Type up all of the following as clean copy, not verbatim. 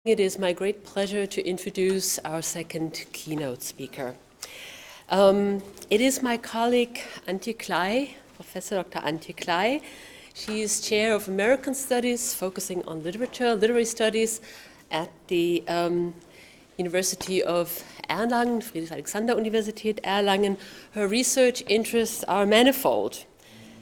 It is my great pleasure to introduce our second keynote speaker. It is my colleague Antje Kley, Professor Dr. Antje Kley. She is Chair of American Studies, focusing on literature, literary studies at the University of Erlangen, Friedrich-Alexander-Universität Erlangen. Her research interests are manifold.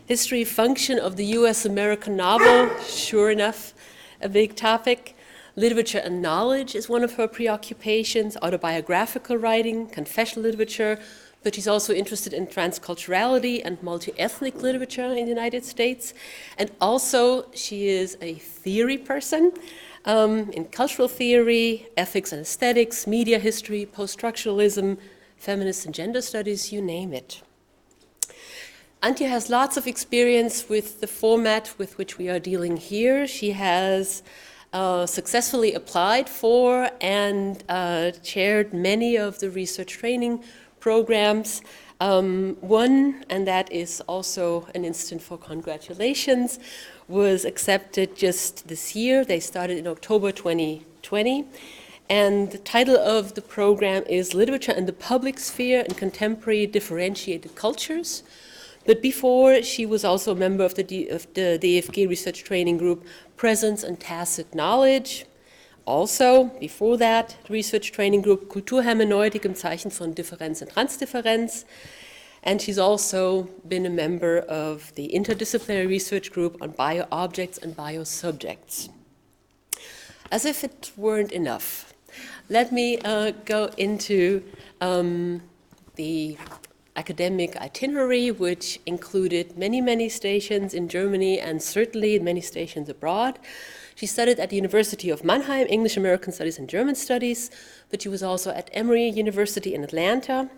History, function of the US-American novel, sure enough, a big topic. Literature and knowledge is one of her preoccupations, autobiographical writing, confessional literature, but she's also interested in transculturality and multi-ethnic literature in the United States. And also, she is a theory person in cultural theory, ethics and aesthetics, media history, post-structuralism, feminist and gender studies, you name it. Antje has lots of experience with the format with which we are dealing here. She has successfully applied for and chaired many of the research training programs. One, and that is also an instant for congratulations, was accepted just this year. They started in October 2020. And the title of the program is Literature and the Public Sphere in Contemporary Differentiated Cultures. But before, she was also a member of the DFG Research Training Group, Presence and Tacit Knowledge. Also, before that, the Research Training Group, Kulturhermeneutik im Zeichen von Differenz und Transdifferenz. And she's also been a member of the Interdisciplinary Research Group on Bio-Objects and Biosubjects. As if it weren't enough, let me go into the academic itinerary, which included many, many stations in Germany and certainly many stations abroad. She studied at the University of Mannheim, English, American Studies and German Studies, but she was also at Emory University in Atlanta.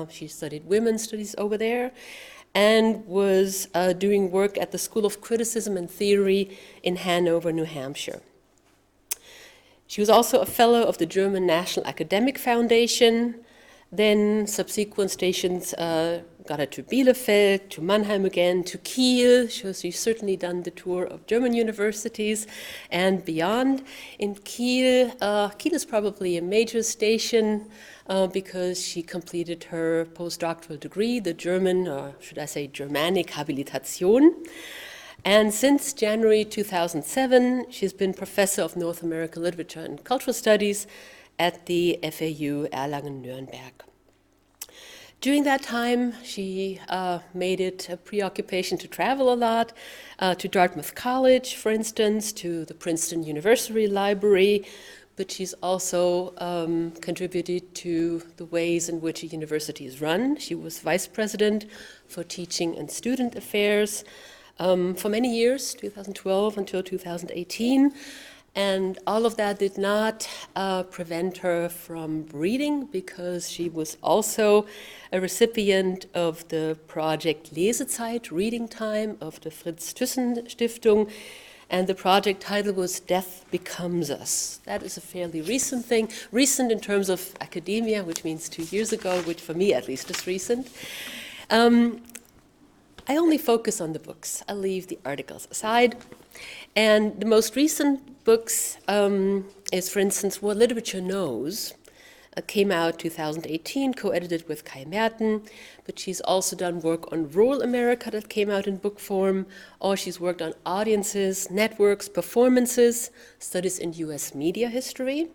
She studied women's studies over there and was doing work at the School of Criticism and Theory in Hanover, New Hampshire. She was also a fellow of the German National Academic Foundation. Then subsequent stations got her to Bielefeld, to Mannheim again, to Kiel. So she's certainly done the tour of German universities and beyond. In Kiel, Kiel is probably a major station because she completed her postdoctoral degree, the German, or should I say Germanic Habilitation. And since January 2007, she's been professor of North American Literature and Cultural Studies at the FAU Erlangen-Nürnberg. During that time, she made it a preoccupation to travel a lot, to Dartmouth College, for instance, to the Princeton University Library, but she's also contributed to the ways in which a university is run. She was vice president for teaching and student affairs for many years, 2012 until 2018. And all of that did not prevent her from reading, because she was also a recipient of the project Lesezeit, Reading Time, of the Fritz Thyssen Stiftung. And the project title was Death Becomes Us. That is a fairly recent thing, recent in terms of academia, which means 2 years ago, which for me at least is recent. I only focus on the books. I'll leave the articles aside. And the most recent books is, for instance, What Literature Knows. Came out 2018, co-edited with Kai Merten, but she's also done work on rural America that came out in book form, or she's worked on audiences, networks, performances, studies in US media history.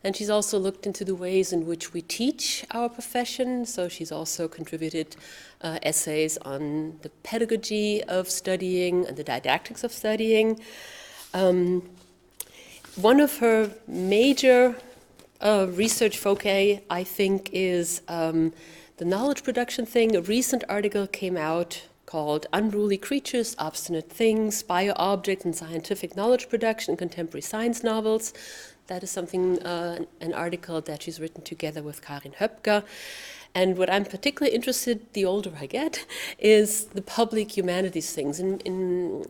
And she's also looked into the ways in which we teach our profession. So she's also contributed essays on the pedagogy of studying and the didactics of studying. One of her major research foci, I think, is the knowledge production thing. A recent article came out called Unruly Creatures, Obstinate Things, Bio-Objects and Scientific Knowledge Production in Contemporary Science Novels. That is something, an article that she's written together with Karin Höpker. And what I'm particularly interested, the older I get, is the public humanities things. In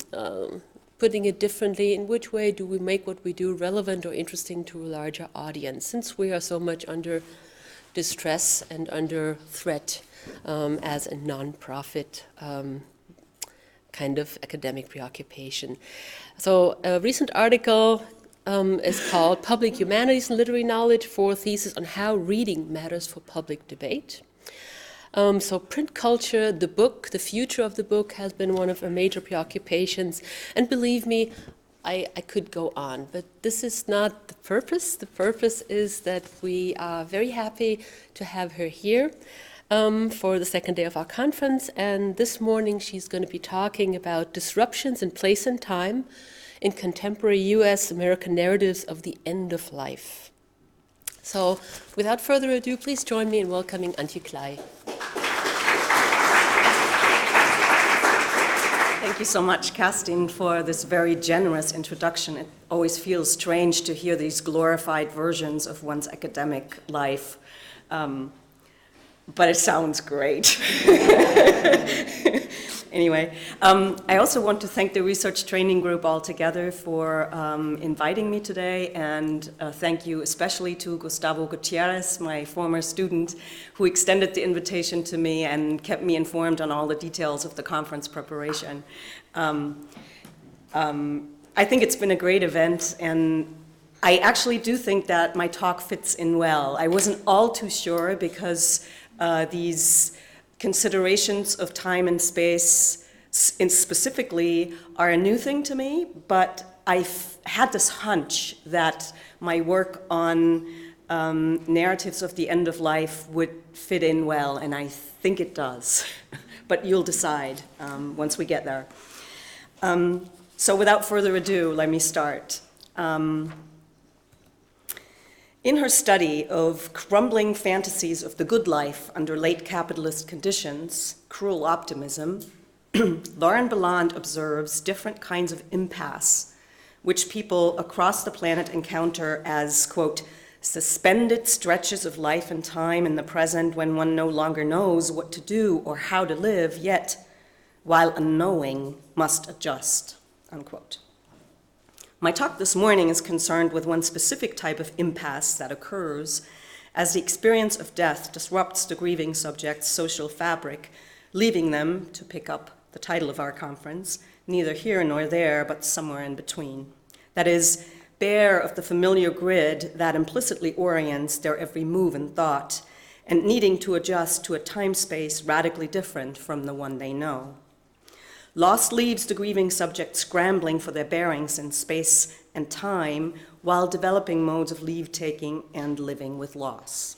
putting it differently, in which way do we make what we do relevant or interesting to a larger audience, since we are so much under distress and under threat as a non-profit kind of academic preoccupation. So a recent article is called Public Humanities and Literary Knowledge, for a thesis on how reading matters for public debate. So print culture, the book, the future of the book has been one of her major preoccupations. And believe me, I could go on, but this is not the purpose. The purpose is that we are very happy to have her here for the second day of our conference. And this morning she's going to be talking about disruptions in place and time in contemporary US American narratives of the end of life. So without further ado, please join me in welcoming Antje Kley. Thank you so much, Kerstin, for this very generous introduction. It always feels strange to hear these glorified versions of one's academic life, but it sounds great. Anyway, I also want to thank the research training group altogether for inviting me today, and thank you especially to Gustavo Gutierrez, my former student, who extended the invitation to me and kept me informed on all the details of the conference preparation. I think it's been a great event, and I actually do think that my talk fits in well. I wasn't all too sure because these considerations of time and space specifically are a new thing to me, but I've had this hunch that my work on narratives of the end of life would fit in well, and I think it does. But you'll decide once we get there. So without further ado, let me start. In her study of crumbling fantasies of the good life under late capitalist conditions, Cruel Optimism, Lauren Balland observes different kinds of impasse, which people across the planet encounter as, quote, suspended stretches of life and time in the present when one no longer knows what to do or how to live, yet, while unknowing, must adjust, unquote. My talk this morning is concerned with one specific type of impasse that occurs as the experience of death disrupts the grieving subject's social fabric, leaving them, to pick up the title of our conference, neither here nor there, but somewhere in between. That is, bare of the familiar grid that implicitly orients their every move and thought, and needing to adjust to a time-space radically different from the one they know. Loss leaves the grieving subject scrambling for their bearings in space and time while developing modes of leave-taking and living with loss.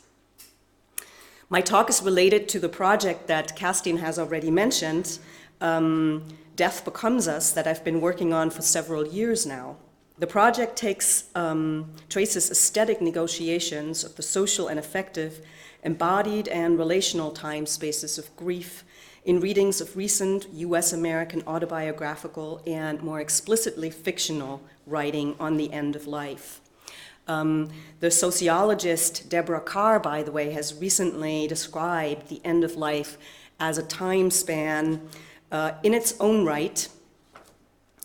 My talk is related to the project that Kerstin has already mentioned, Death Becomes Us, that I've been working on for several years now. The project traces aesthetic negotiations of the social and affective, embodied and relational time spaces of grief in readings of recent US American autobiographical and more explicitly fictional writing on the end of life. The sociologist Deborah Carr, by the way, has recently described the end of life as a time span in its own right,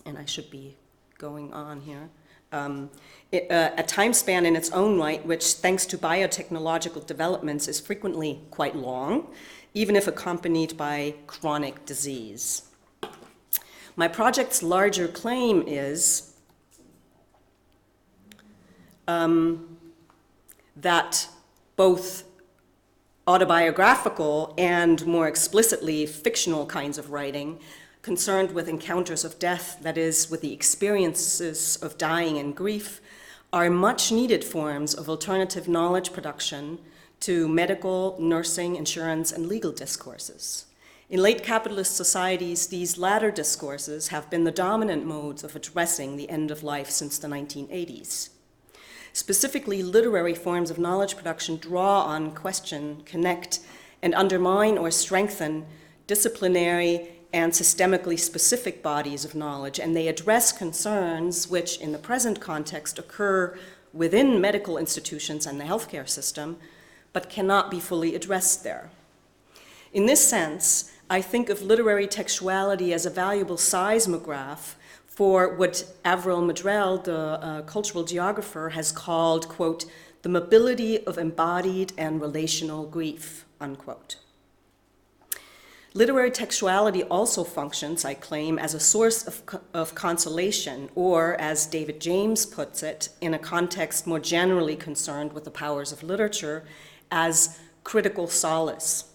and I should be going on here, a time span in its own right, which thanks to biotechnological developments is frequently quite long, even if accompanied by chronic disease. My project's larger claim is that both autobiographical and more explicitly fictional kinds of writing concerned with encounters of death, that is, with the experiences of dying and grief, are much needed forms of alternative knowledge production to medical, nursing, insurance, and legal discourses. In late capitalist societies, these latter discourses have been the dominant modes of addressing the end of life since the 1980s. Specifically, literary forms of knowledge production draw on, question, connect, and undermine or strengthen disciplinary and systemically specific bodies of knowledge, and they address concerns which, in the present context, occur within medical institutions and the healthcare system, but cannot be fully addressed there. In this sense, I think of literary textuality as a valuable seismograph for what Avril Madrell, the cultural geographer, has called, quote, the mobility of embodied and relational grief, unquote. Literary textuality also functions, I claim, as a source of consolation, or, as David James puts it, in a context more generally concerned with the powers of literature, as critical solace.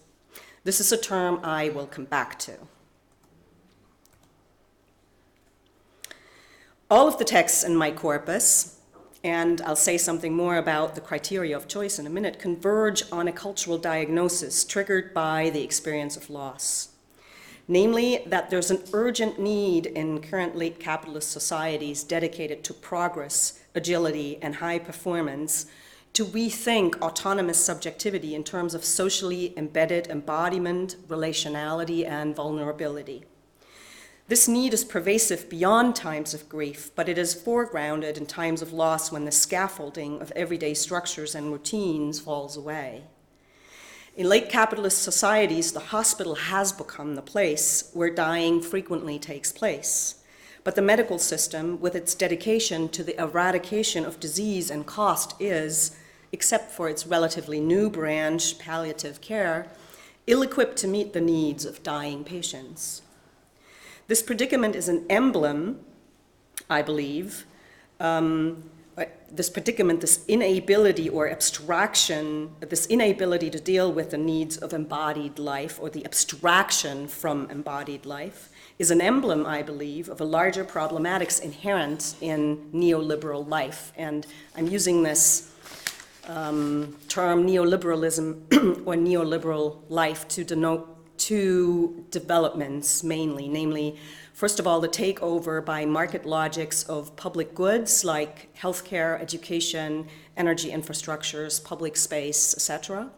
This is a term I will come back to. All of the texts in my corpus, and I'll say something more about the criteria of choice in a minute, converge on a cultural diagnosis triggered by the experience of loss. Namely, that there's an urgent need in current late capitalist societies dedicated to progress, agility, and high performance to rethink autonomous subjectivity in terms of socially embedded embodiment, relationality, and vulnerability. This need is pervasive beyond times of grief, but it is foregrounded in times of loss when the scaffolding of everyday structures and routines falls away. In late capitalist societies, the hospital has become the place where dying frequently takes place. But the medical system, with its dedication to the eradication of disease and cost, is, except for its relatively new branch, palliative care, ill-equipped to meet the needs of dying patients. This predicament is an emblem, I believe, this inability or abstraction, this inability to deal with the needs of embodied life, or the abstraction from embodied life, is an emblem, I believe, of a larger problematics inherent in neoliberal life. And I'm using this term neoliberalism or neoliberal life to denote two developments mainly, namely, first of all, the takeover by market logics of public goods like healthcare, education, energy infrastructures, public space, etc.,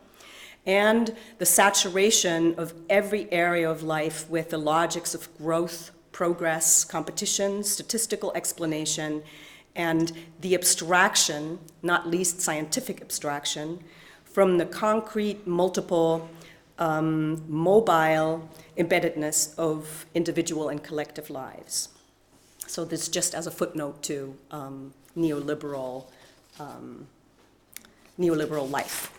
and the saturation of every area of life with the logics of growth, progress, competition, statistical explanation, and the abstraction, not least scientific abstraction, from the concrete, multiple, mobile embeddedness of individual and collective lives. So this just as a footnote to neoliberal life.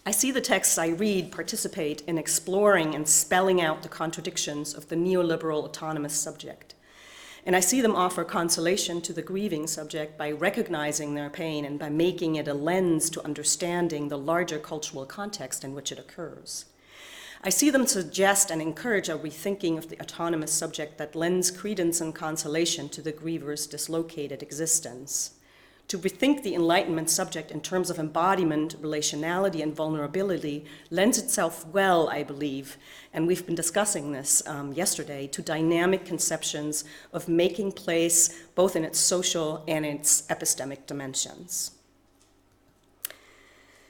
I see the texts I read participate in exploring and spelling out the contradictions of the neoliberal autonomous subject. And I see them offer consolation to the grieving subject by recognizing their pain and by making it a lens to understanding the larger cultural context in which it occurs. I see them suggest and encourage a rethinking of the autonomous subject that lends credence and consolation to the griever's dislocated existence. To rethink the Enlightenment subject in terms of embodiment, relationality, and vulnerability lends itself well, I believe, and we've been discussing this yesterday, to dynamic conceptions of making place both in its social and its epistemic dimensions.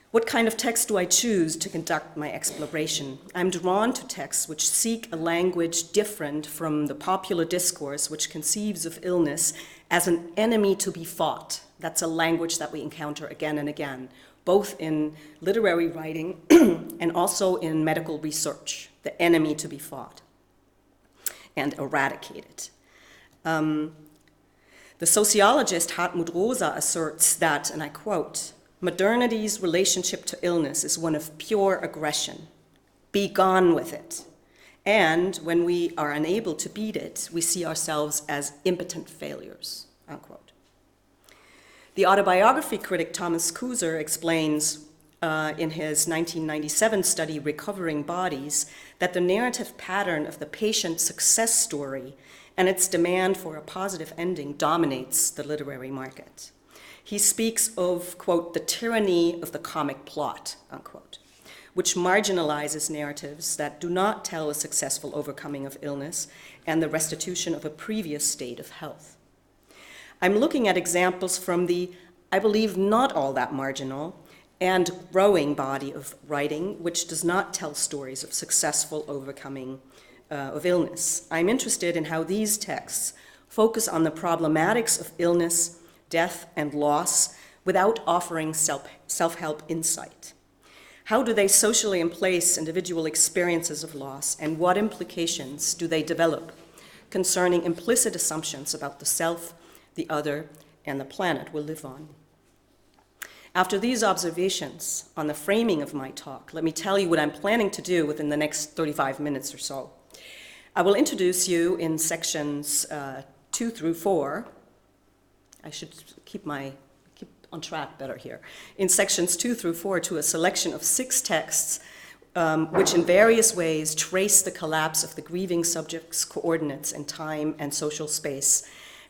What kind of text do I choose to conduct my exploration? I'm drawn to texts which seek a language different from the popular discourse which conceives of illness as an enemy to be fought. That's a language that we encounter again and again, both in literary writing and also in medical research, the enemy to be fought and eradicated. The sociologist Hartmut Rosa asserts that, and I quote, "Modernity's relationship to illness is one of pure aggression. Be gone with it. And when we are unable to beat it, we see ourselves as impotent failures," unquote. The autobiography critic Thomas Kuser explains in his 1997 study, Recovering Bodies, that the narrative pattern of the patient success story and its demand for a positive ending dominates the literary market. He speaks of, quote, "the tyranny of the comic plot," unquote, which marginalizes narratives that do not tell a successful overcoming of illness and the restitution of a previous state of health. I'm looking at examples from the, I believe, not all that marginal and growing body of writing, which does not tell stories of successful overcoming of illness. I'm interested in how these texts focus on the problematics of illness, death, and loss without offering self-help insight. How do they socially emplace individual experiences of loss, and what implications do they develop concerning implicit assumptions about the self, the other, and the planet we'll live on? After these observations on the framing of my talk, let me tell you what I'm planning to do within the next 35 minutes or so. I will introduce you in sections 2 through 4. I should keep on track better here. In sections 2 through 4 to a selection of 6 texts which in various ways trace the collapse of the grieving subject's coordinates in time and social space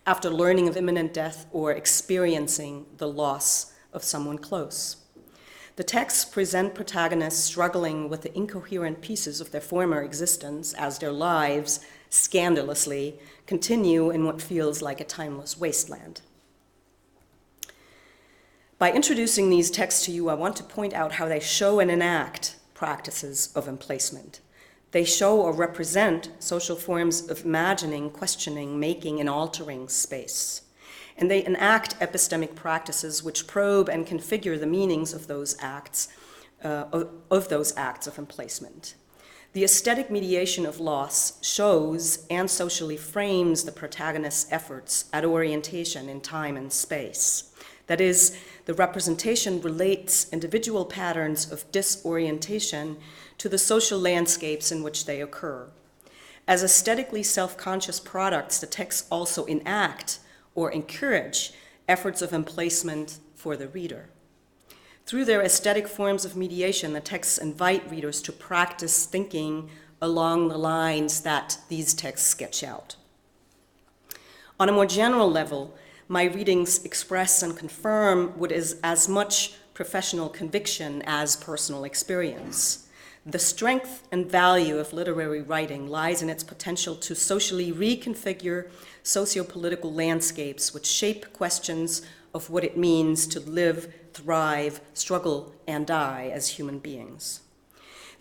after learning of imminent death or experiencing the loss of someone close. The texts present protagonists struggling with the incoherent pieces of their former existence as their lives, scandalously, continue in what feels like a timeless wasteland. By introducing these texts to you, I want to point out how they show and enact practices of emplacement. They show or represent social forms of imagining, questioning, making, and altering space. And they enact epistemic practices which probe and configure the meanings of those acts of emplacement. The aesthetic mediation of loss shows and socially frames the protagonist's efforts at orientation in time and space. That is, the representation relates individual patterns of disorientation to the social landscapes in which they occur. As aesthetically self-conscious products, the texts also enact or encourage efforts of emplacement for the reader. Through their aesthetic forms of mediation, the texts invite readers to practice thinking along the lines that these texts sketch out. On a more general level, my readings express and confirm what is as much professional conviction as personal experience. The strength and value of literary writing lies in its potential to socially reconfigure socio-political landscapes which shape questions of what it means to live, thrive, struggle, and die as human beings.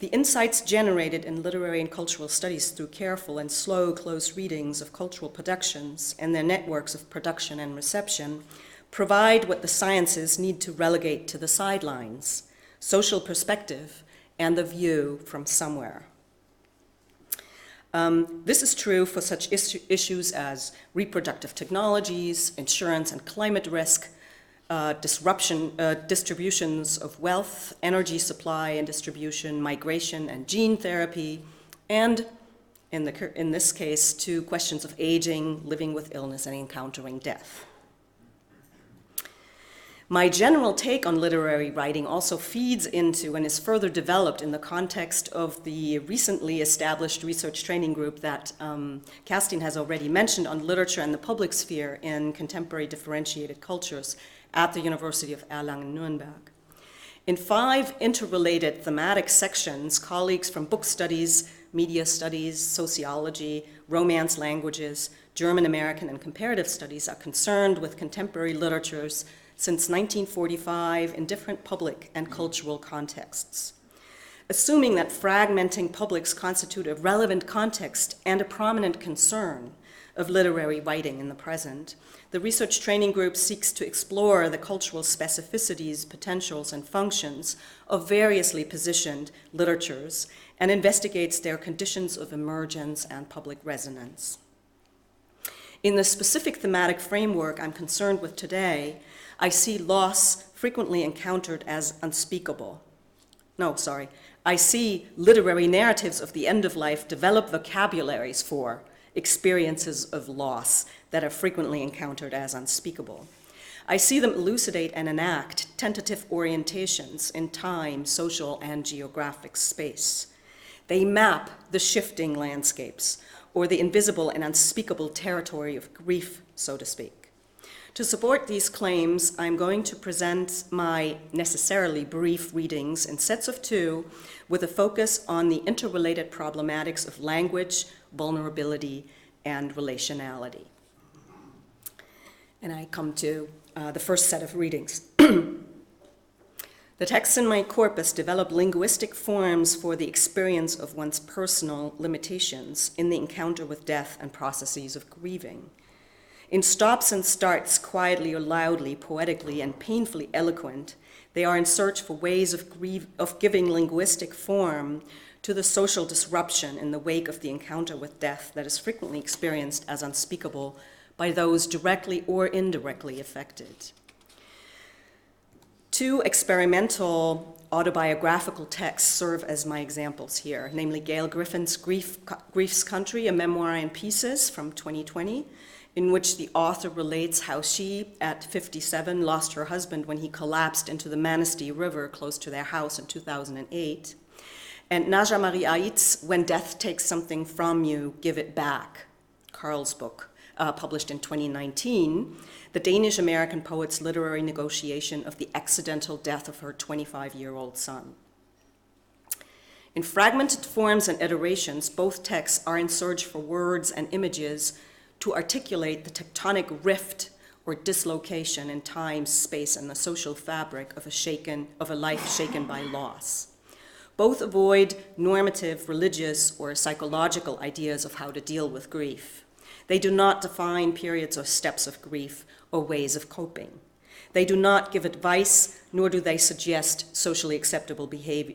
The insights generated in literary and cultural studies through careful and slow, close readings of cultural productions and their networks of production and reception provide what the sciences need to relegate to the sidelines: social perspective and the view from somewhere. This is true for such issues as reproductive technologies, insurance and climate risk, distributions of wealth, energy supply and distribution, migration and gene therapy, and in this case, to questions of aging, living with illness, and encountering death. My general take on literary writing also feeds into and is further developed in the context of the recently established research training group that Kerstin has already mentioned on literature and the public sphere in contemporary differentiated cultures at the University of Erlangen-Nürnberg. In 5 interrelated thematic sections, colleagues from book studies, media studies, sociology, Romance languages, German American and comparative studies are concerned with contemporary literatures since 1945 in different public and cultural contexts. Assuming that fragmenting publics constitute a relevant context and a prominent concern of literary writing in the present, the research training group seeks to explore the cultural specificities, potentials, and functions of variously positioned literatures and investigates their conditions of emergence and public resonance. In the specific thematic framework I'm concerned with today, I see loss frequently encountered as unspeakable. I see literary narratives of the end of life develop vocabularies for experiences of loss that are frequently encountered as unspeakable. I see them elucidate and enact tentative orientations in time, social, and geographic space. They map the shifting landscapes, or the invisible and unspeakable territory of grief, so to speak. To support these claims, I'm going to present my necessarily brief readings in sets of 2 with a focus on the interrelated problematics of language, vulnerability, and relationality. And I come to the first set of readings. The texts in my corpus develop linguistic forms for the experience of one's personal limitations in the encounter with death and processes of grieving. In stops and starts, quietly or loudly, poetically and painfully eloquent, they are in search for ways of giving linguistic form to the social disruption in the wake of the encounter with death that is frequently experienced as unspeakable by those directly or indirectly affected. Two experimental autobiographical texts serve as my examples here, namely Gail Griffin's Grief's Country, A Memoir in Pieces from 2020, in which the author relates how she, at 57, lost her husband when he collapsed into the Manistee River close to their house in 2008, and Naja Marie Ait's When Death Takes Something From You, Give It Back, Carl's book, published in 2019, the Danish-American poet's literary negotiation of the accidental death of her 25-year-old son. In fragmented forms and iterations, both texts are in search for words and images to articulate the tectonic rift or dislocation in time, space, and the social fabric of a life shaken by loss. Both avoid normative, religious, or psychological ideas of how to deal with grief. They do not define periods or steps of grief or ways of coping. They do not give advice, nor do they suggest socially acceptable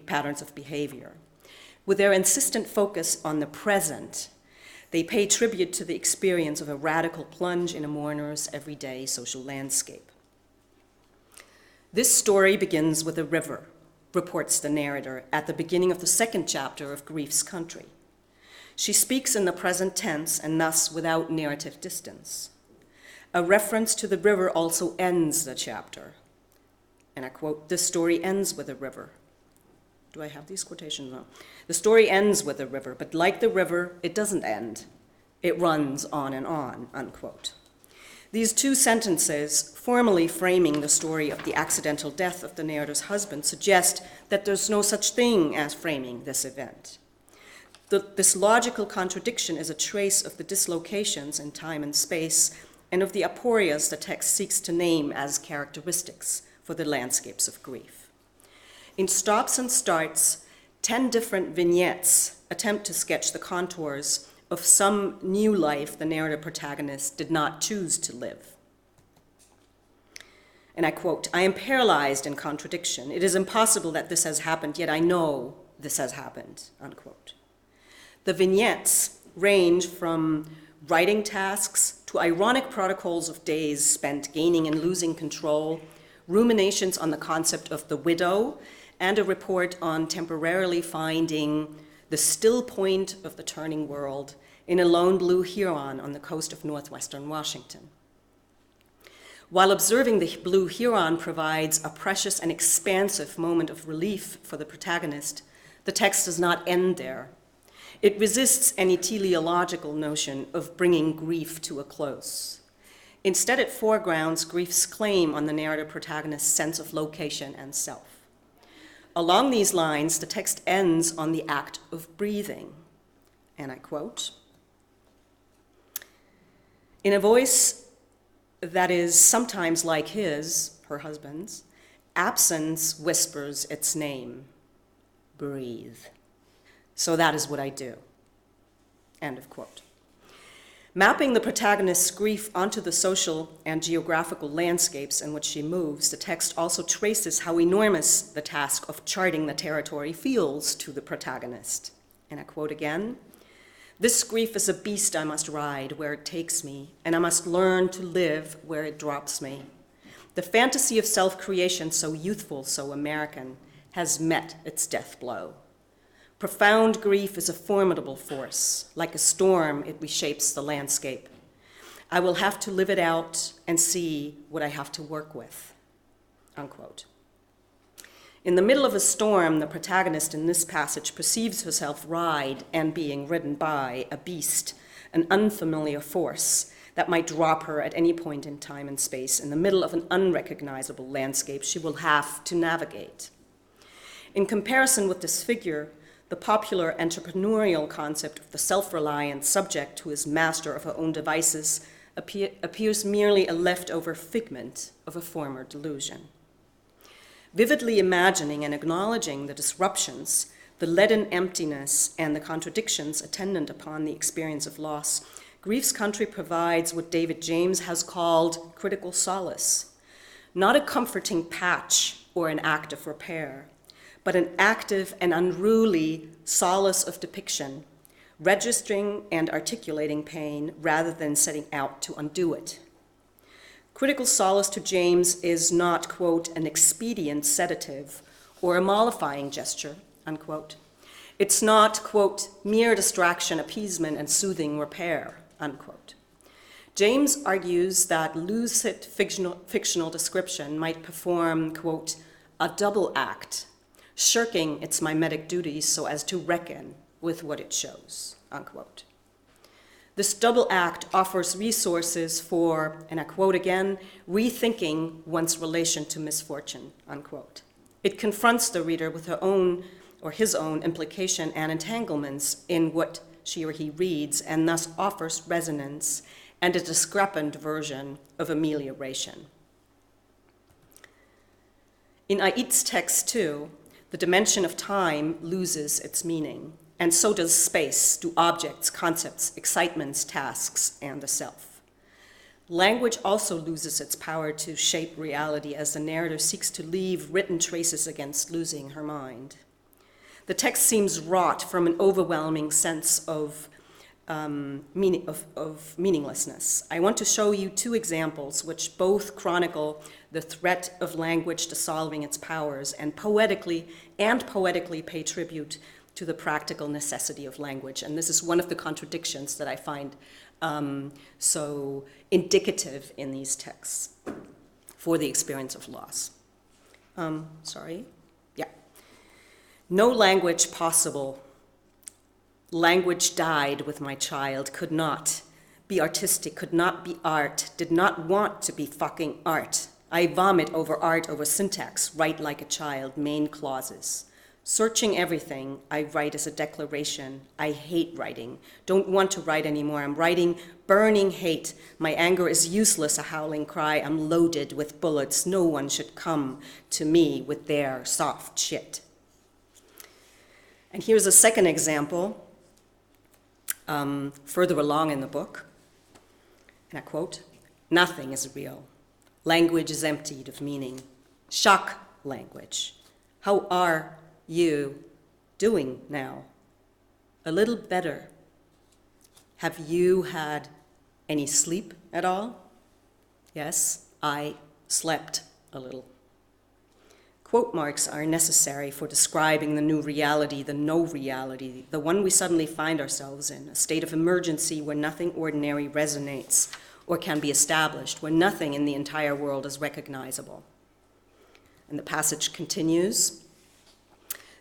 patterns of behavior. With their insistent focus on the present, they pay tribute to the experience of a radical plunge in a mourner's everyday social landscape. This story begins with a river, reports the narrator at the beginning of the second chapter of Grief's Country. She speaks in the present tense and thus without narrative distance. A reference to the river also ends the chapter. And I quote, "The story ends with a river." Do I have these quotations on? The story ends with a river, but like the river, it doesn't end. It runs on and on, unquote. These two sentences, formally framing the story of the accidental death of the narrator's husband, suggest that there's no such thing as framing this event. This logical contradiction is a trace of the dislocations in time and space and of the aporias the text seeks to name as characteristics for the landscapes of grief. In stops and starts, 10 different vignettes attempt to sketch the contours of some new life the narrative protagonist did not choose to live. And I quote, "I am paralyzed in contradiction. It is impossible that this has happened, yet I know this has happened," unquote. The vignettes range from writing tasks to ironic protocols of days spent gaining and losing control, ruminations on the concept of the widow, and a report on temporarily finding the still point of the turning world in a lone blue heron on the coast of northwestern Washington. While observing the blue heron provides a precious and expansive moment of relief for the protagonist, the text does not end there. It resists any teleological notion of bringing grief to a close. Instead, it foregrounds grief's claim on the narrative protagonist's sense of location and self. Along these lines, the text ends on the act of breathing, and I quote, "In a voice that is sometimes like her husband's, absence whispers its name, breathe. So that is what I do." End of quote. Mapping the protagonist's grief onto the social and geographical landscapes in which she moves, the text also traces how enormous the task of charting the territory feels to the protagonist. And I quote again, "This grief is a beast I must ride where it takes me, and I must learn to live where it drops me. The fantasy of self-creation, so youthful, so American, has met its death blow. Profound grief is a formidable force. Like a storm, it reshapes the landscape. I will have to live it out and see what I have to work with," unquote. In the middle of a storm, the protagonist in this passage perceives herself ride and being ridden by a beast, an unfamiliar force that might drop her at any point in time and space in the middle of an unrecognizable landscape she will have to navigate. In comparison with this figure, the popular entrepreneurial concept of the self-reliant subject who is master of her own devices appears merely a leftover figment of a former delusion. Vividly imagining and acknowledging the disruptions, the leaden emptiness, and the contradictions attendant upon the experience of loss, Grief's Country provides what David James has called critical solace, not a comforting patch or an act of repair, but an active and unruly solace of depiction, registering and articulating pain rather than setting out to undo it. Critical solace to James is not, quote, an expedient sedative or a mollifying gesture, unquote. It's not, quote, mere distraction, appeasement, and soothing repair, unquote. James argues that lucid fictional description might perform, quote, a double act, shirking its mimetic duties so as to reckon with what it shows, unquote. This double act offers resources for, and I quote again, rethinking one's relation to misfortune, unquote. It confronts the reader with her own or his own implication and entanglements in what she or he reads, and thus offers resonance and a discrepant version of amelioration. In Aid's text, too, the dimension of time loses its meaning, and so does space, do objects, concepts, excitements, tasks, and the self. Language also loses its power to shape reality as the narrator seeks to leave written traces against losing her mind. The text seems wrought from an overwhelming sense of meaninglessness. I want to show you two examples which both chronicle the threat of language dissolving its powers and poetically pay tribute to the practical necessity of language. And this is one of the contradictions that I find so indicative in these texts for the experience of loss. No language possible. Language died with my child, could not be artistic, could not be art, did not want to be fucking art. I vomit over art, over syntax, write like a child, main clauses. Searching everything, I write as a declaration. I hate writing, don't want to write anymore. I'm writing burning hate. My anger is useless, a howling cry. I'm loaded with bullets. No one should come to me with their soft shit. And here's a second example, further along in the book, and I quote, nothing is real. Language is emptied of meaning. Shock language. How are you doing now? A little better. Have you had any sleep at all? Yes, I slept a little. Quote marks are necessary for describing the new reality, the no reality, the one we suddenly find ourselves in, a state of emergency where nothing ordinary resonates or can be established, where nothing in the entire world is recognizable. And the passage continues.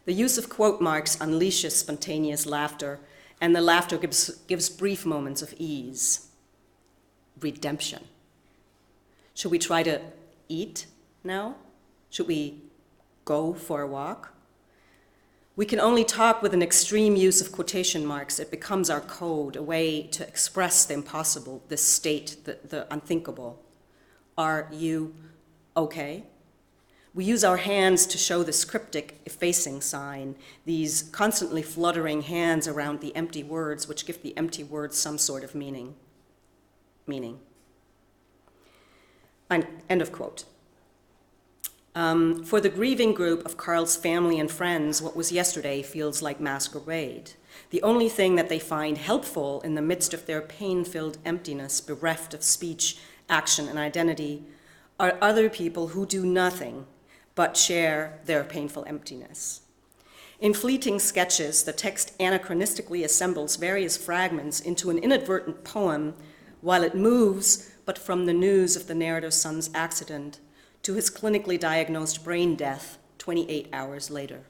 The use of quote marks unleashes spontaneous laughter, and the laughter gives brief moments of ease. Redemption. Should we try to eat now? Should we go for a walk? We can only talk with an extreme use of quotation marks. It becomes our code, a way to express the impossible, this state, the unthinkable. Are you okay? We use our hands to show this cryptic effacing sign, these constantly fluttering hands around the empty words, which give the empty words some sort of meaning. End of quote. For the grieving group of Carl's family and friends, what was yesterday feels like masquerade. The only thing that they find helpful in the midst of their pain-filled emptiness, bereft of speech, action, and identity, are other people who do nothing but share their painful emptiness. In fleeting sketches, the text anachronistically assembles various fragments into an inadvertent poem while it moves, but from the news of the narrator's son's accident to his clinically diagnosed brain death 28 hours later.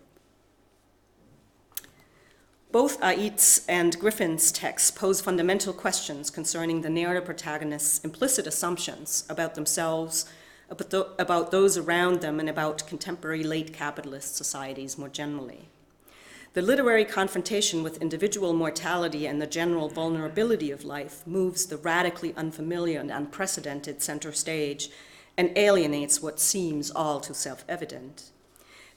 Both Aid's and Griffin's texts pose fundamental questions concerning the narrator protagonist's implicit assumptions about themselves, about those around them, and about contemporary late capitalist societies more generally. The literary confrontation with individual mortality and the general vulnerability of life moves the radically unfamiliar and unprecedented center stage and alienates what seems all too self-evident.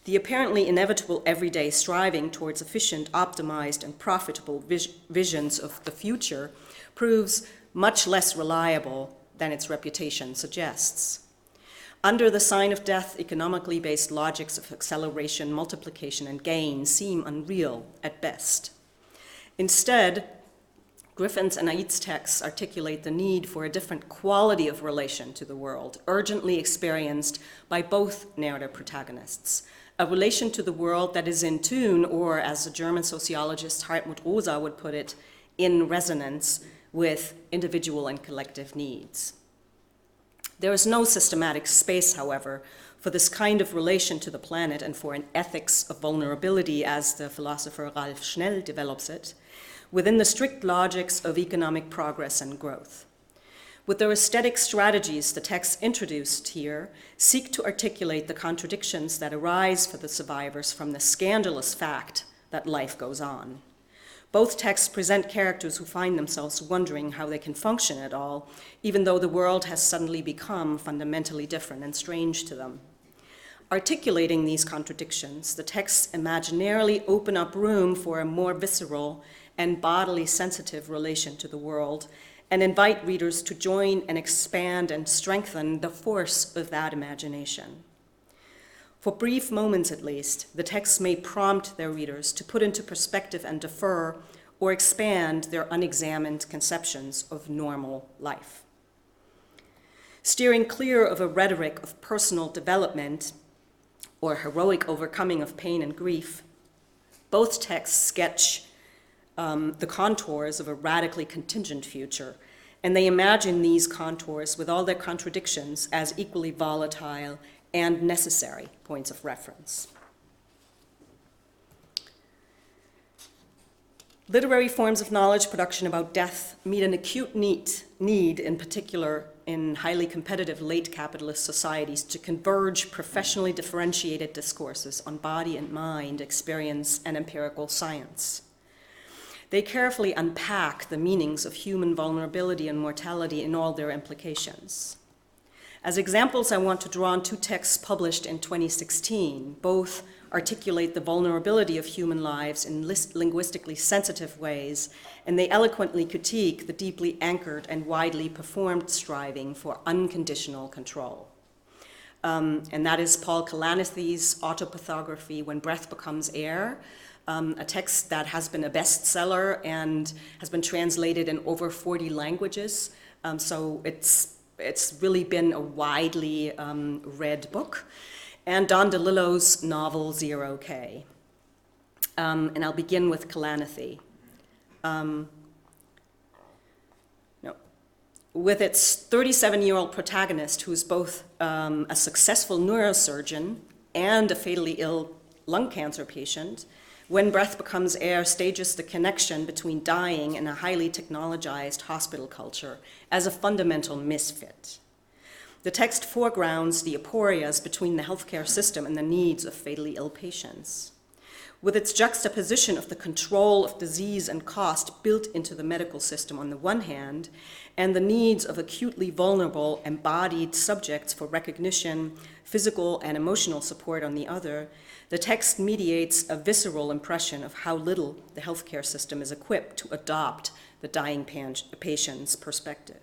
The apparently inevitable everyday striving towards efficient, optimized, and profitable visions of the future proves much less reliable than its reputation suggests. Under the sign of death, economically based logics of acceleration, multiplication, and gain seem unreal at best. Instead, Griffin's and Aid's texts articulate the need for a different quality of relation to the world, urgently experienced by both narrative protagonists. A relation to the world that is in tune, or as the German sociologist Hartmut Rosa would put it, in resonance with individual and collective needs. There is no systematic space, however, for this kind of relation to the planet and for an ethics of vulnerability, as the philosopher Ralf Schnell develops it, within the strict logics of economic progress and growth. With their aesthetic strategies, the texts introduced here seek to articulate the contradictions that arise for the survivors from the scandalous fact that life goes on. Both texts present characters who find themselves wondering how they can function at all, even though the world has suddenly become fundamentally different and strange to them. Articulating these contradictions, the texts imaginarily open up room for a more visceral and bodily sensitive relation to the world, and invite readers to join and expand and strengthen the force of that imagination. For brief moments at least, the texts may prompt their readers to put into perspective and defer or expand their unexamined conceptions of normal life. Steering clear of a rhetoric of personal development or heroic overcoming of pain and grief, both texts sketch the contours of a radically contingent future, and they imagine these contours with all their contradictions as equally volatile and necessary points of reference. Literary forms of knowledge production about death meet an acute need, in particular in highly competitive late capitalist societies, to converge professionally differentiated discourses on body and mind, experience, and empirical science. They carefully unpack the meanings of human vulnerability and mortality in all their implications. As examples, I want to draw on two texts published in 2016. Both articulate the vulnerability of human lives in linguistically sensitive ways, and they eloquently critique the deeply anchored and widely performed striving for unconditional control. And that is Paul Kalanithy's autopathography, When Breath Becomes Air, a text that has been a bestseller and has been translated in over 40 languages. So it's really been a widely read book. And Don DeLillo's novel, 0K. And I'll begin with Kalanithy. With its 37-year-old protagonist, who's both a successful neurosurgeon and a fatally ill lung cancer patient, When Breath Becomes Air stages the connection between dying and a highly technologized hospital culture as a fundamental misfit. The text foregrounds the aporias between the healthcare system and the needs of fatally ill patients. With its juxtaposition of the control of disease and cost built into the medical system on the one hand, and the needs of acutely vulnerable embodied subjects for recognition, physical and emotional support on the other, the text mediates a visceral impression of how little the healthcare system is equipped to adopt the dying patient's perspective.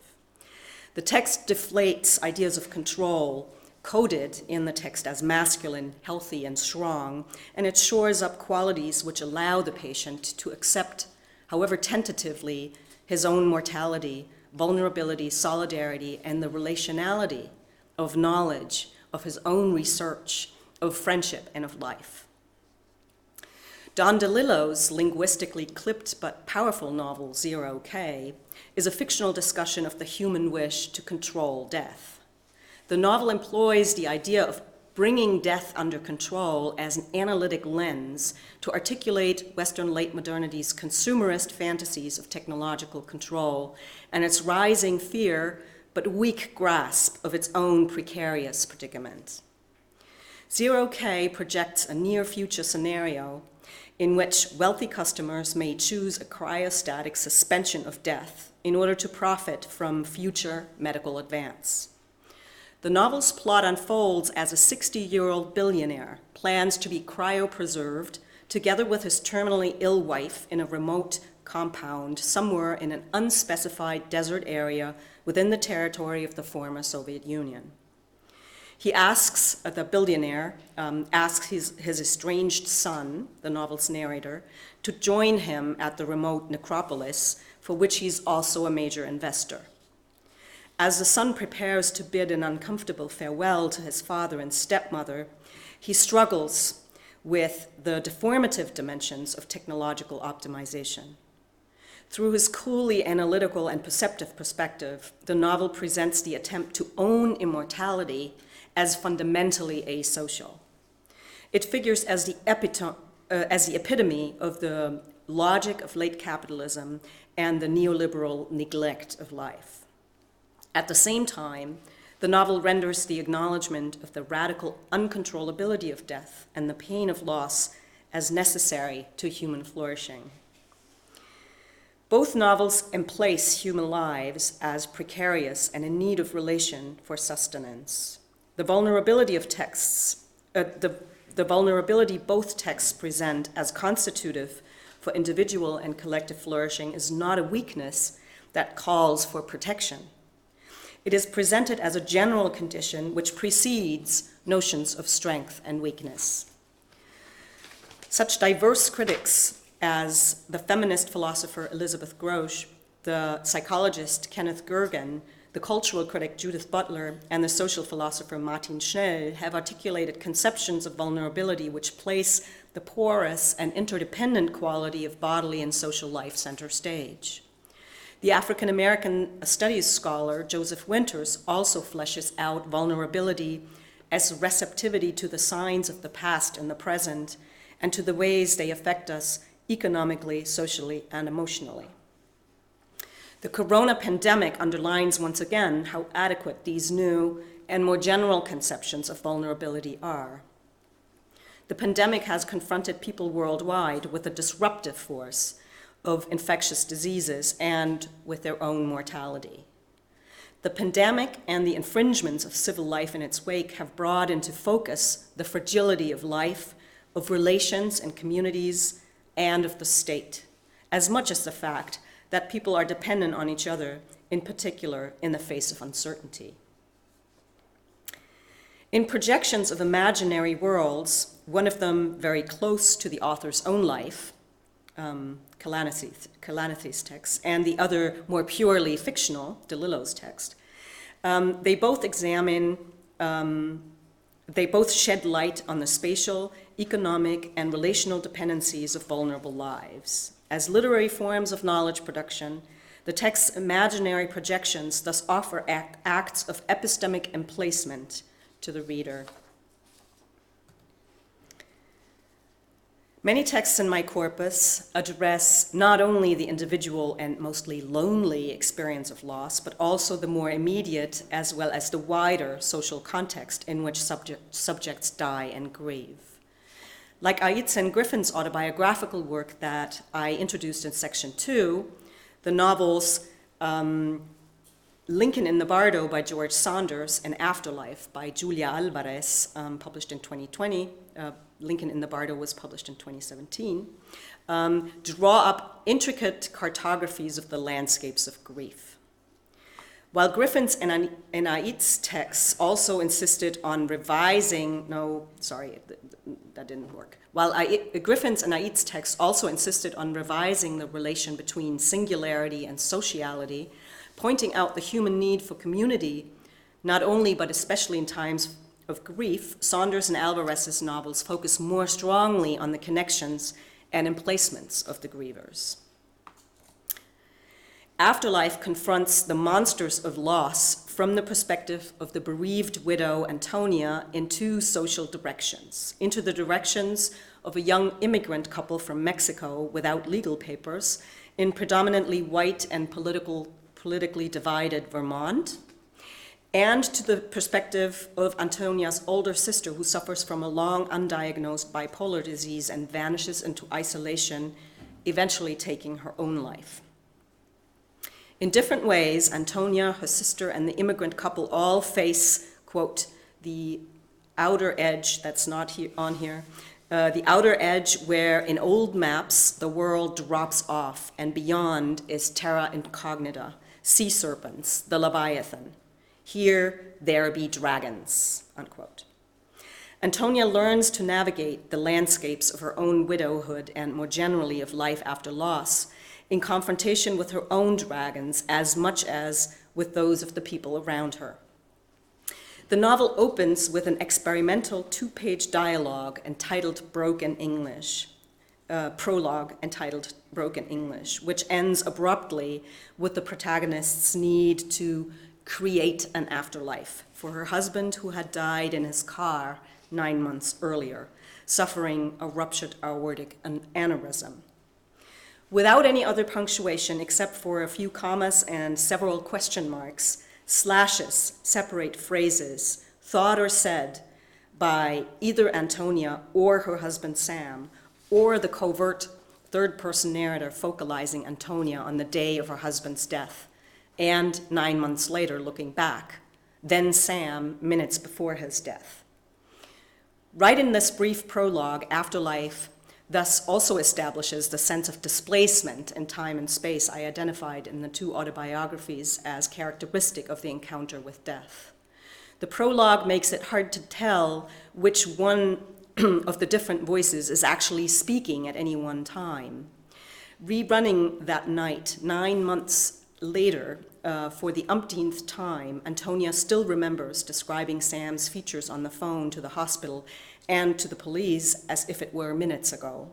The text deflates ideas of control, coded in the text as masculine, healthy, and strong, and it shores up qualities which allow the patient to accept, however tentatively, his own mortality, vulnerability, solidarity, and the relationality of knowledge, of his own research, of friendship, and of life. Don DeLillo's linguistically clipped but powerful novel, 0K, is a fictional discussion of the human wish to control death. The novel employs the idea of bringing death under control as an analytic lens to articulate Western late modernity's consumerist fantasies of technological control and its rising fear but weak grasp of its own precarious predicament. 0K projects a near-future scenario in which wealthy customers may choose a cryostatic suspension of death in order to profit from future medical advance. The novel's plot unfolds as a 60-year-old billionaire plans to be cryopreserved together with his terminally ill wife in a remote compound somewhere in an unspecified desert area within the territory of the former Soviet Union. He asks, the billionaire asks his estranged son, the novel's narrator, to join him at the remote necropolis for which he's also a major investor. As the son prepares to bid an uncomfortable farewell to his father and stepmother, he struggles with the deformative dimensions of technological optimization. Through his coolly analytical and perceptive perspective, the novel presents the attempt to own immortality as fundamentally asocial. It figures as the epitome of the logic of late capitalism and the neoliberal neglect of life. At the same time, the novel renders the acknowledgement of the radical uncontrollability of death and the pain of loss as necessary to human flourishing. Both novels emplace human lives as precarious and in need of relation for sustenance. The vulnerability of texts, the vulnerability both texts present as constitutive for individual and collective flourishing is not a weakness that calls for protection. It is presented as a general condition which precedes notions of strength and weakness. Such diverse critics as the feminist philosopher Elizabeth Grosz, the psychologist Kenneth Gergen, the cultural critic Judith Butler, and the social philosopher Martin Schnell have articulated conceptions of vulnerability which place the porous and interdependent quality of bodily and social life center stage. The African American studies scholar Joseph Winters also fleshes out vulnerability as receptivity to the signs of the past and the present, and to the ways they affect us economically, socially, and emotionally. The corona pandemic underlines once again how adequate these new and more general conceptions of vulnerability are. The pandemic has confronted people worldwide with a disruptive force of infectious diseases and with their own mortality. The pandemic and the infringements of civil life in its wake have brought into focus the fragility of life, of relations and communities, and of the state, as much as the fact that people are dependent on each other, in particular in the face of uncertainty. In projections of imaginary worlds, one of them very close to the author's own life, Kalanithe's text, and the other more purely fictional, DeLillo's text, they both shed light on the spatial, economic, and relational dependencies of vulnerable lives. As literary forms of knowledge production, the text's imaginary projections thus offer acts of epistemic emplacement to the reader. Many texts in my corpus address not only the individual and mostly lonely experience of loss, but also the more immediate as well as the wider social context in which subjects die and grieve. Like Aitz and Griffin's autobiographical work that I introduced in section 2, the novels Lincoln in the Bardo by George Saunders and Afterlife by Julia Alvarez, published in 2020, Lincoln in the Bardo was published in 2017, draw up intricate cartographies of the landscapes of grief. While Griffin's and Aitz's texts also insisted on revising, that didn't work. While Griffin's and Aitz's texts also insisted on revising the relation between singularity and sociality, pointing out the human need for community, not only but especially in times of grief, Saunders and Alvarez's novels focus more strongly on the connections and emplacements of the grievers. Afterlife confronts the monsters of loss from the perspective of the bereaved widow Antonia in two social directions, into the directions of a young immigrant couple from Mexico without legal papers in predominantly white and politically divided Vermont, and to the perspective of Antonia's older sister who suffers from a long undiagnosed bipolar disease and vanishes into isolation, eventually taking her own life. In different ways, Antonia, her sister, and the immigrant couple all face, quote, the outer edge, that's not on here, the outer edge where in old maps the world drops off and beyond is terra incognita, sea serpents, the Leviathan. Here there be dragons, unquote. Antonia learns to navigate the landscapes of her own widowhood and more generally of life after loss in confrontation with her own dragons as much as with those of the people around her. The novel opens with an experimental two-page dialogue entitled Broken English, prologue entitled Broken English, which ends abruptly with the protagonist's need to create an afterlife for her husband who had died in his car 9 months earlier, suffering a ruptured aortic aneurysm. Without any other punctuation except for a few commas and several question marks, slashes separate phrases thought or said by either Antonia or her husband Sam, or the covert third-person narrator focalizing Antonia on the day of her husband's death, and 9 months later looking back, then Sam minutes before his death. Right in this brief prologue, Afterlife thus also establishes the sense of displacement in time and space I identified in the two autobiographies as characteristic of the encounter with death. The prologue makes it hard to tell which one of the different voices is actually speaking at any one time. Rerunning that night, 9 months later, for the umpteenth time, Antonia still remembers describing Sam's features on the phone to the hospital and to the police as if it were minutes ago.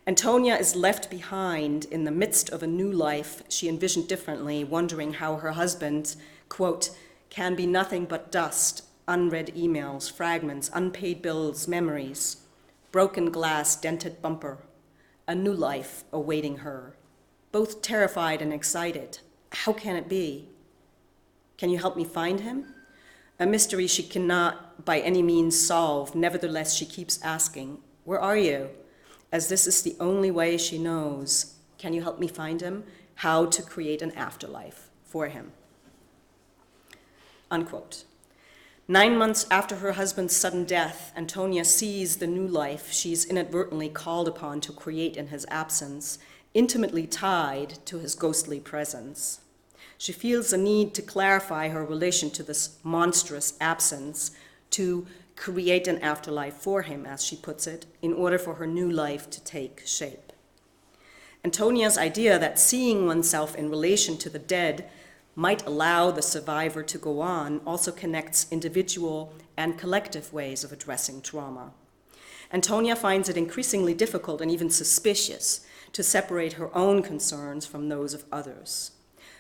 Antonia is left behind in the midst of a new life she envisioned differently, wondering how her husband, quote, can be nothing but dust, unread emails, fragments, unpaid bills, memories, broken glass, dented bumper, a new life awaiting her, both terrified and excited. How can it be? Can you help me find him? A mystery she cannot by any means solve. Nevertheless, she keeps asking, where are you? As this is the only way she knows. Can you help me find him? How to create an afterlife for him. Unquote. 9 months after her husband's sudden death, Antonia sees the new life she's inadvertently called upon to create in his absence, intimately tied to his ghostly presence. She feels a need to clarify her relation to this monstrous absence, to create an afterlife for him, as she puts it, in order for her new life to take shape. Antonia's idea that seeing oneself in relation to the dead might allow the survivor to go on also connects individual and collective ways of addressing trauma. Antonia finds it increasingly difficult and even suspicious to separate her own concerns from those of others.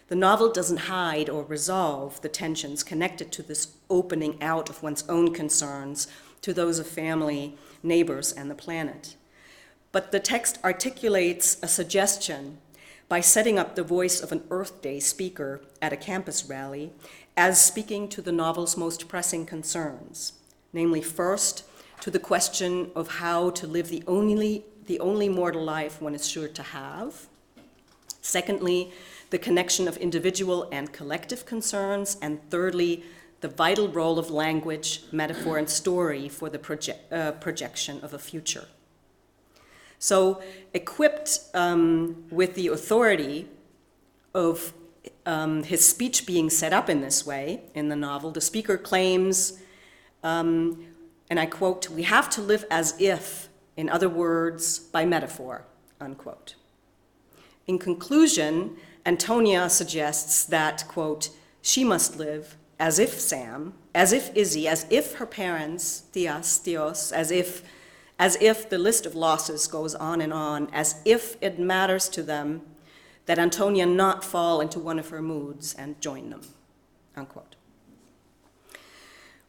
The novel doesn't hide or resolve the tensions connected to this opening out of one's own concerns to those of family, neighbors, and the planet. But the text articulates a suggestion by setting up the voice of an Earth Day speaker at a campus rally as speaking to the novel's most pressing concerns, namely, first, to the question of how to live the only mortal life one is sure to have. Secondly, the connection of individual and collective concerns, and thirdly, the vital role of language, metaphor, and story for the projection of a future. So, equipped with the authority of his speech being set up in this way in the novel, the speaker claims, and I quote, "We have to live as if, in other words, by metaphor," unquote. In conclusion, Antonia suggests that, quote, she must live as if Sam, as if Izzy, as if her parents, Dios, as if the list of losses goes on, as if it matters to them that Antonia not fall into one of her moods and join them, unquote.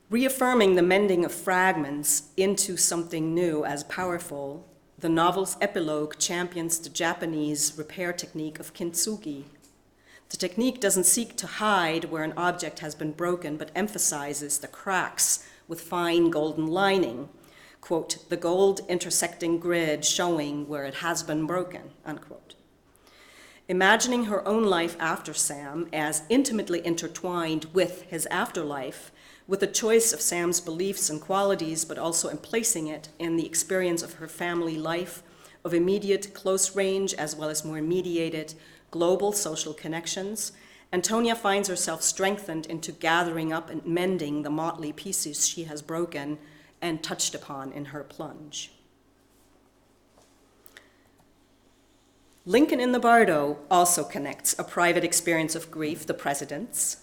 Reaffirming the mending of fragments into something new as powerful, the novel's epilogue champions the Japanese repair technique of kintsugi. The technique doesn't seek to hide where an object has been broken, but emphasizes the cracks with fine golden lining, quote, the gold intersecting grid showing where it has been broken, unquote. Imagining her own life after Sam as intimately intertwined with his afterlife, with the choice of Sam's beliefs and qualities, but also emplacing it in the experience of her family life, of immediate, close range, as well as more mediated, global social connections, Antonia finds herself strengthened into gathering up and mending the motley pieces she has broken and touched upon in her plunge. Lincoln in the Bardo also connects a private experience of grief, the president's,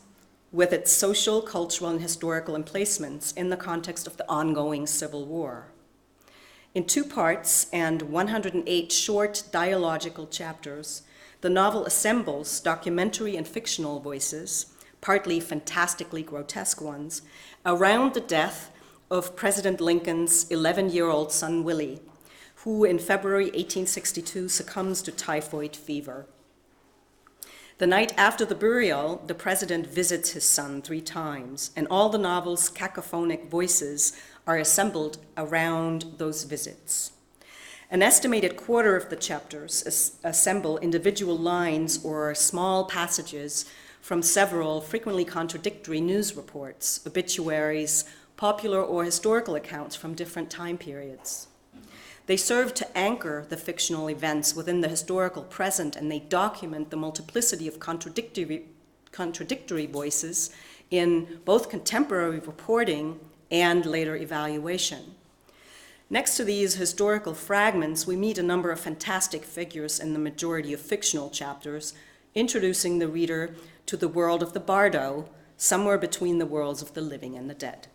with its social, cultural, and historical emplacements in the context of the ongoing Civil War. In 2 parts and 108 short dialogical chapters, the novel assembles documentary and fictional voices, partly fantastically grotesque ones, around the death of President Lincoln's 11-year-old son, Willie, who in February 1862 succumbs to typhoid fever. The night after the burial, the president visits his son 3 times, and all the novel's cacophonic voices are assembled around those visits. An estimated quarter of the chapters assemble individual lines or small passages from several frequently contradictory news reports, obituaries, popular or historical accounts from different time periods. They serve to anchor the fictional events within the historical present, and they document the multiplicity of contradictory voices in both contemporary reporting and later evaluation. Next to these historical fragments, we meet a number of fantastic figures in the majority of fictional chapters, introducing the reader to the world of the bardo, somewhere between the worlds of the living and the dead.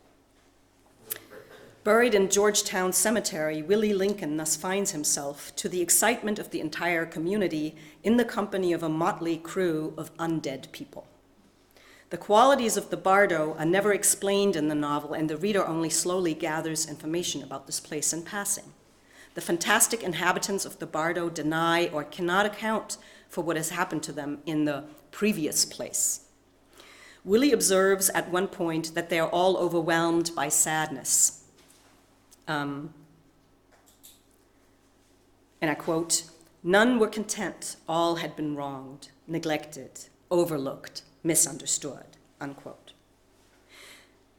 Buried in Georgetown Cemetery, Willie Lincoln thus finds himself, to the excitement of the entire community, in the company of a motley crew of undead people. The qualities of the bardo are never explained in the novel, and the reader only slowly gathers information about this place in passing. The fantastic inhabitants of the bardo deny or cannot account for what has happened to them in the previous place. Willie observes at one point that they are all overwhelmed by sadness. And I quote, "None were content, all had been wronged, neglected, overlooked, misunderstood," unquote.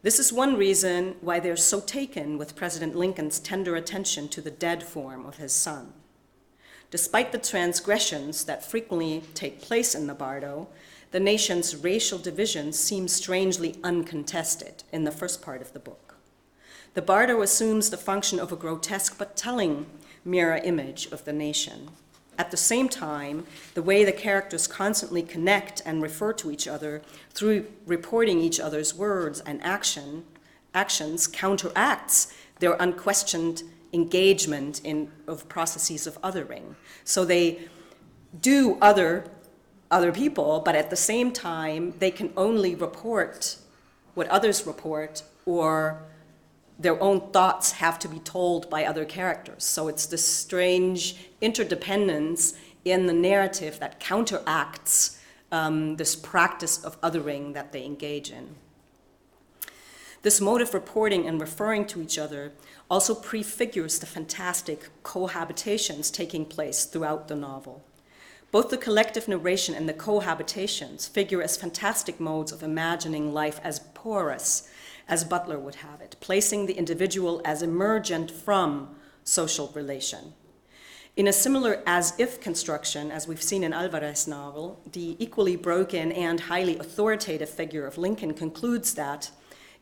This is one reason why they're so taken with President Lincoln's tender attention to the dead form of his son. Despite the transgressions that frequently take place in the bardo, the nation's racial divisions seem strangely uncontested in the first part of the book. The bardo assumes the function of a grotesque but telling mirror image of the nation. At the same time, the way the characters constantly connect and refer to each other through reporting each other's words and actions counteracts their unquestioned engagement of processes of othering. So they do other people, but at the same time, they can only report what others report, or their own thoughts have to be told by other characters. So it's this strange interdependence in the narrative that counteracts this practice of othering that they engage in. This mode of reporting and referring to each other also prefigures the fantastic cohabitations taking place throughout the novel. Both the collective narration and the cohabitations figure as fantastic modes of imagining life as porous, as Butler would have it, placing the individual as emergent from social relation. In a similar as-if construction, as we've seen in Alvarez's novel, the equally broken and highly authoritative figure of Lincoln concludes that,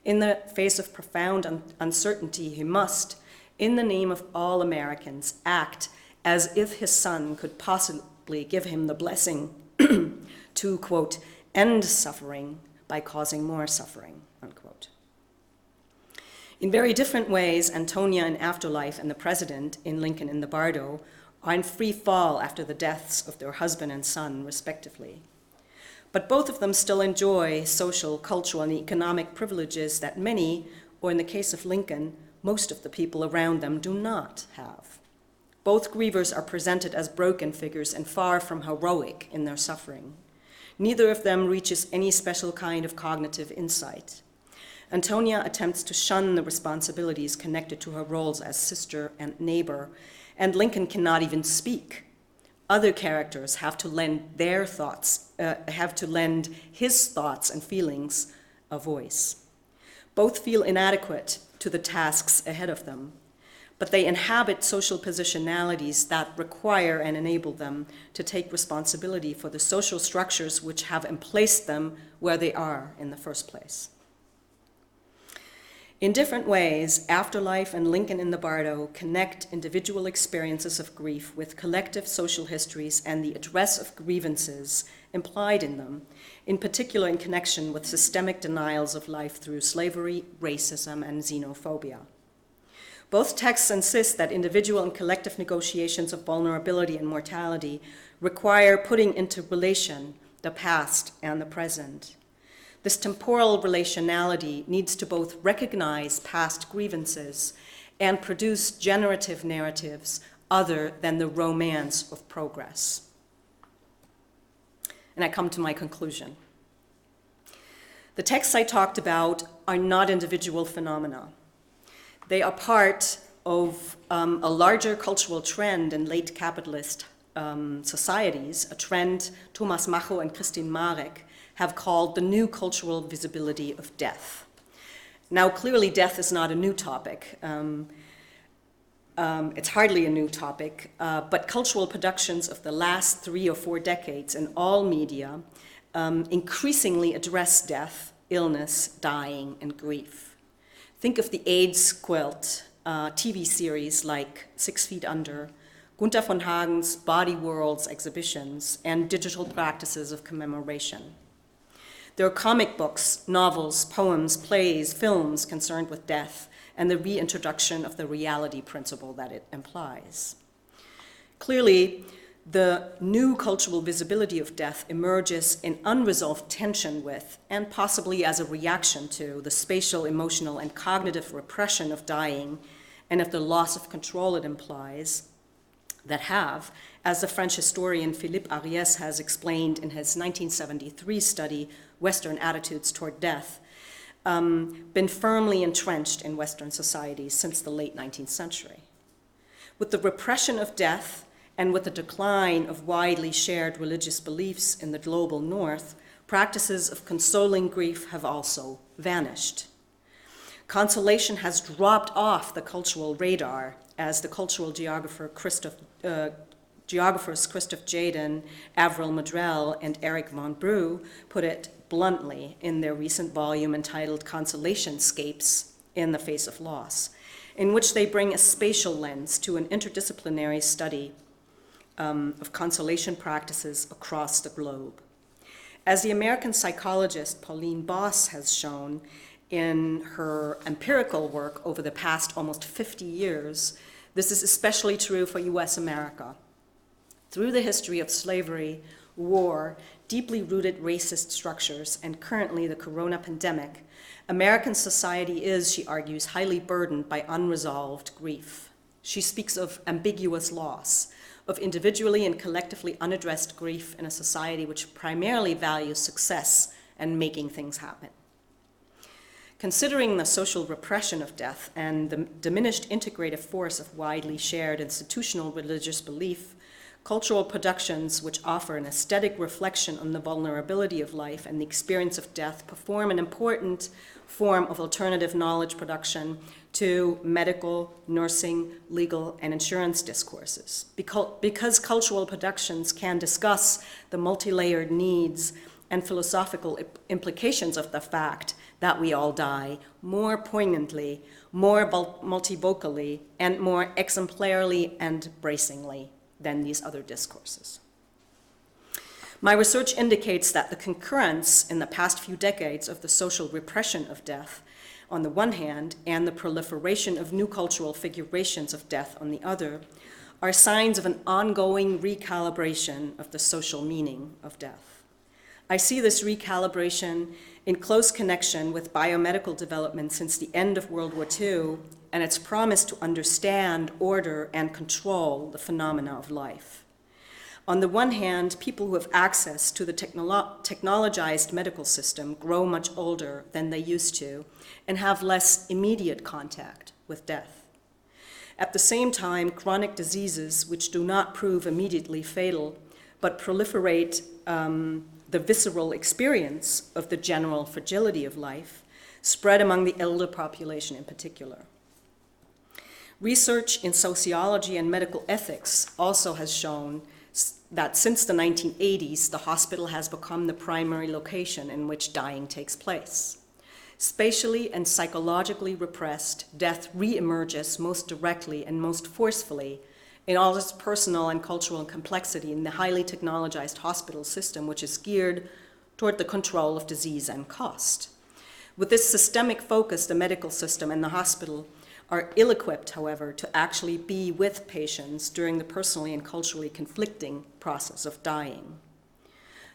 in the face of profound uncertainty, he must, in the name of all Americans, act as if his son could possibly give him the blessing to, quote, end suffering by causing more suffering, unquote. In very different ways, Antonia in Afterlife and the President in Lincoln in the Bardo are in free fall after the deaths of their husband and son, respectively. But both of them still enjoy social, cultural, and economic privileges that many, or in the case of Lincoln, most of the people around them do not have. Both grievers are presented as broken figures and far from heroic in their suffering. Neither of them reaches any special kind of cognitive insight. Antonia attempts to shun the responsibilities connected to her roles as sister and neighbor, and Lincoln cannot even speak. Other characters have to lend his thoughts and feelings a voice. Both feel inadequate to the tasks ahead of them, but they inhabit social positionalities that require and enable them to take responsibility for the social structures which have emplaced them where they are in the first place. In different ways, Afterlife and Lincoln in the Bardo connect individual experiences of grief with collective social histories and the address of grievances implied in them, in particular in connection with systemic denials of life through slavery, racism, and xenophobia. Both texts insist that individual and collective negotiations of vulnerability and mortality require putting into relation the past and the present. This temporal relationality needs to both recognize past grievances and produce generative narratives other than the romance of progress. And I come to my conclusion. The texts I talked about are not individual phenomena. They are part of a larger cultural trend in late capitalist societies, a trend Thomas Macho and Christine Marek have called the new cultural visibility of death. Now, clearly, death is not a new topic. It's hardly a new topic, but cultural productions of the last 3 or 4 decades in all media increasingly address death, illness, dying, and grief. Think of the AIDS quilt, TV series like 6 Feet Under, Gunther von Hagen's Body Worlds exhibitions, and digital practices of commemoration. There are comic books, novels, poems, plays, films concerned with death and the reintroduction of the reality principle that it implies. Clearly, the new cultural visibility of death emerges in unresolved tension with, and possibly as a reaction to, the spatial, emotional, and cognitive repression of dying and of the loss of control it implies, that have, as the French historian Philippe Ariès has explained in his 1973 study, Western Attitudes Toward Death, been firmly entrenched in Western societies since the late 19th century. With the repression of death and with the decline of widely shared religious beliefs in the global North, practices of consoling grief have also vanished. Consolation has dropped off the cultural radar, as the cultural geographers Christoph Jaden, Avril Madrell, and Eric von Breu put it bluntly in their recent volume entitled Consolationscapes in the Face of Loss, in which they bring a spatial lens to an interdisciplinary study of consolation practices across the globe. As the American psychologist Pauline Boss has shown in her empirical work over the past almost 50 years, this is especially true for US America. Through the history of slavery, war, deeply rooted racist structures, and currently the corona pandemic, American society is, she argues, highly burdened by unresolved grief. She speaks of ambiguous loss, of individually and collectively unaddressed grief in a society which primarily values success and making things happen. Considering the social repression of death and the diminished integrative force of widely shared institutional religious belief, cultural productions which offer an aesthetic reflection on the vulnerability of life and the experience of death perform an important form of alternative knowledge production to medical, nursing, legal, and insurance discourses. Because cultural productions can discuss the multi-layered needs and philosophical implications of the fact that we all die more poignantly, more multivocally, and more exemplarily and bracingly than these other discourses. My research indicates that the concurrence in the past few decades of the social repression of death on the one hand and the proliferation of new cultural figurations of death on the other are signs of an ongoing recalibration of the social meaning of death. I see this recalibration in close connection with biomedical development since the end of World War II and its promise to understand, order, and control the phenomena of life. On the one hand, people who have access to the technologized medical system grow much older than they used to and have less immediate contact with death. At the same time, chronic diseases, which do not prove immediately fatal, but proliferate the visceral experience of the general fragility of life, spread among the elder population in particular. Research in sociology and medical ethics also has shown that since the 1980s, the hospital has become the primary location in which dying takes place. Spatially and psychologically repressed, death re-emerges most directly and most forcefully in all its personal and cultural complexity in the highly technologized hospital system, which is geared toward the control of disease and cost. With this systemic focus, the medical system and the hospital are ill-equipped, however, to actually be with patients during the personally and culturally conflicting process of dying.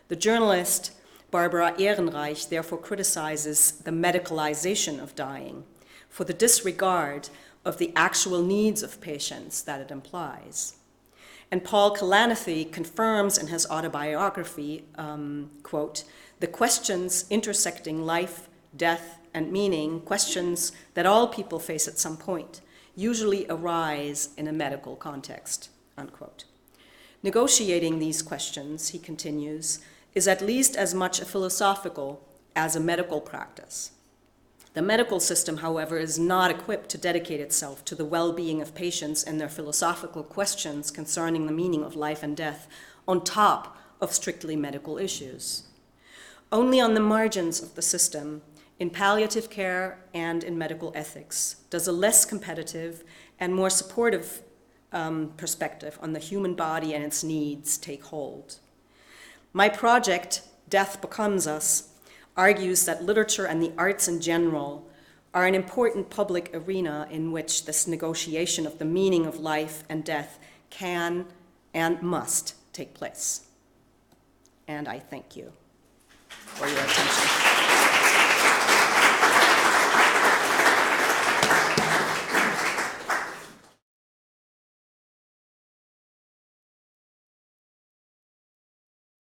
The journalist Barbara Ehrenreich therefore criticizes the medicalization of dying for the disregard of the actual needs of patients that it implies. And Paul Kalanithi confirms in his autobiography, quote, the questions intersecting life, death, and meaning, questions that all people face at some point, usually arise in a medical context, unquote. Negotiating these questions, he continues, is at least as much a philosophical as a medical practice. The medical system, however, is not equipped to dedicate itself to the well-being of patients and their philosophical questions concerning the meaning of life and death on top of strictly medical issues. Only on the margins of the system, in palliative care and in medical ethics, does a less competitive and more supportive perspective on the human body and its needs take hold. My project, Death Becomes Us, argues that literature and the arts in general are an important public arena in which this negotiation of the meaning of life and death can and must take place. And I thank you for your attention.